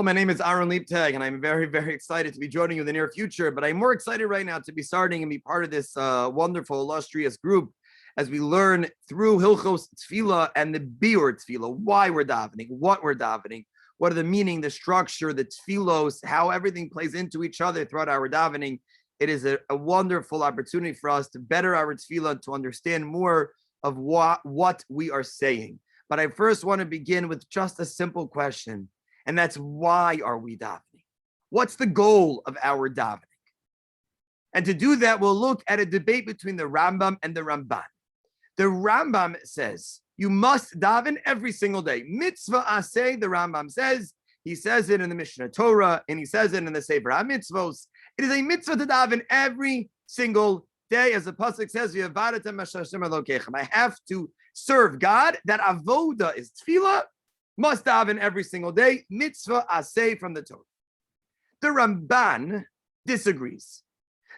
My name is Aaron Liebtag, and I'm very, very excited to be joining you in the near future. But I'm more excited right now to be starting and be part of this wonderful, illustrious group as we learn through Hilchos Tefillah and the Biur Tefillah, why we're davening, what we're davening, what are the meaning, the structure, the Tefillos, how everything plays into each other throughout our davening. It is a wonderful opportunity for us to better our Tefillah, to understand more of what we are saying. But I first want to begin with just a simple question. And that's, why are we davening? What's the goal of our davening? And to do that, we'll look at a debate between the Rambam and the Ramban. The Rambam says, you must daven every single day. Mitzvah aseh, the Rambam says, he says it in the Mishnah Torah, and he says it in the Sefer HaMitzvos. It is a mitzvah to daven every single day. As the pasuk says, I have to serve God. That avoda is tefillah. Must daven every single day. Mitzvah aseh from the Torah. The Ramban disagrees.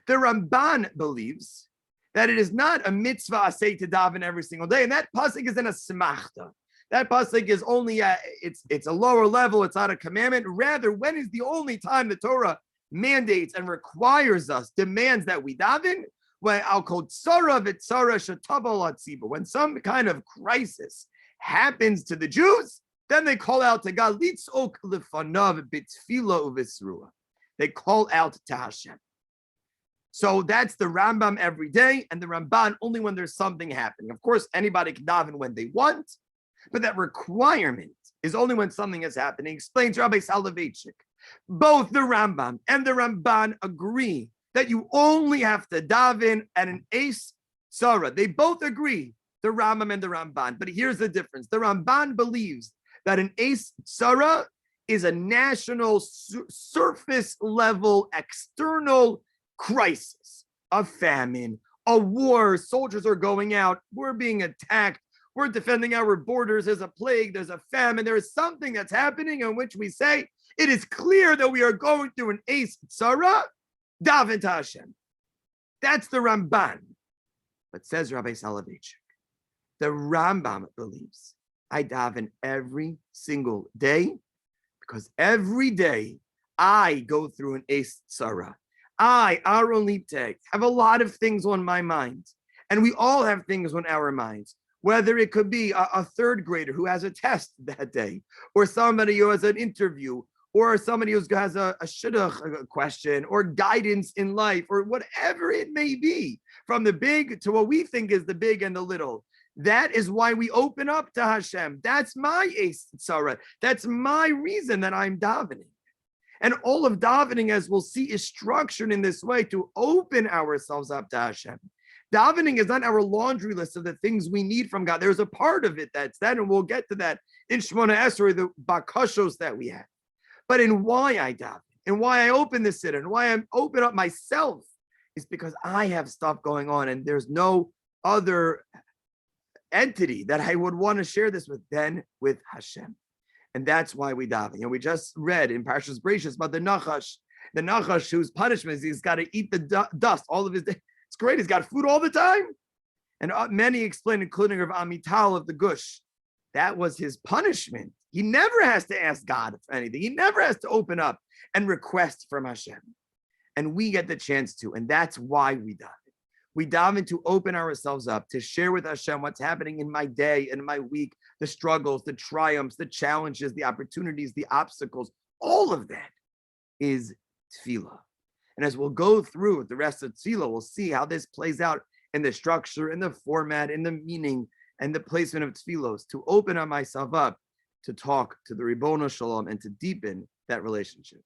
The Ramban believes that it is not a mitzvah aseh to daven every single day, and that pasuk is in a semachta. That pasuk is only it's a lower level. It's not a commandment. Rather, when is the only time the Torah mandates and requires us, demands that we daven? When I'll quote tzara v'tzara shetabal atziba. When some kind of crisis happens to the Jews, then they call out to God. Litzok lefanav b'tefillah u'v'sruah. They call out to Hashem. So that's the Rambam every day, and the Ramban only when there's something happening. Of course, anybody can daven when they want, but that requirement is only when something is happening. Explains Rabbi Soloveitchik. Both the Rambam and the Ramban agree that you only have to daven at an ace tzara. They both agree, the Rambam and the Ramban. But here's the difference. The Ramban believes that an ace tzara is a national surface level external crisis, a famine, a war, soldiers are going out, we're being attacked, we're defending our borders, there's a plague, there's a famine, there is something that's happening in which we say, it is clear that we are going through an ace tzara, daven to Hashem. That's the Ramban. But says Rabbi Soloveitchik, the Rambam believes I daven every single day because every day I go through an ace tzara. I, Aaron Liebtag, have a lot of things on my mind, and we all have things on our minds, whether it could be a third grader who has a test that day, or somebody who has an interview, or somebody who has a shidduch question, or guidance in life, or whatever it may be, from the big to what we think is the big and the little. That is why we open up to Hashem. That's my ace tzara. That's my reason that I'm davening. And all of davening, as we'll see, is structured in this way to open ourselves up to Hashem. Davening is not our laundry list of the things we need from God. There's a part of it that's that, and we'll get to that in Shemona Esrei, the bakashos that we have. But in why I daven, and why I open the siddur, and why I open up myself, is because I have stuff going on, and there's no other entity that I would want to share this with than with Hashem. And that's why we daven. And we just read in Parshas Bereishis about the Nachash whose punishment is he's got to eat the dust all of his day. It's great. He's got food all the time. And many explain, including Rav Amital of the Gush, that was his punishment. He never has to ask God for anything. He never has to open up and request from Hashem. And we get the chance to. And that's why we daven. We daven to open ourselves up, to share with Hashem what's happening in my day and my week, the struggles, the triumphs, the challenges, the opportunities, the obstacles. All of that is tefillah. And as we'll go through the rest of tefillah, we'll see how this plays out in the structure, in the format, in the meaning, and the placement of tefillos, to open myself up to talk to the Ribono Shalom and to deepen that relationship.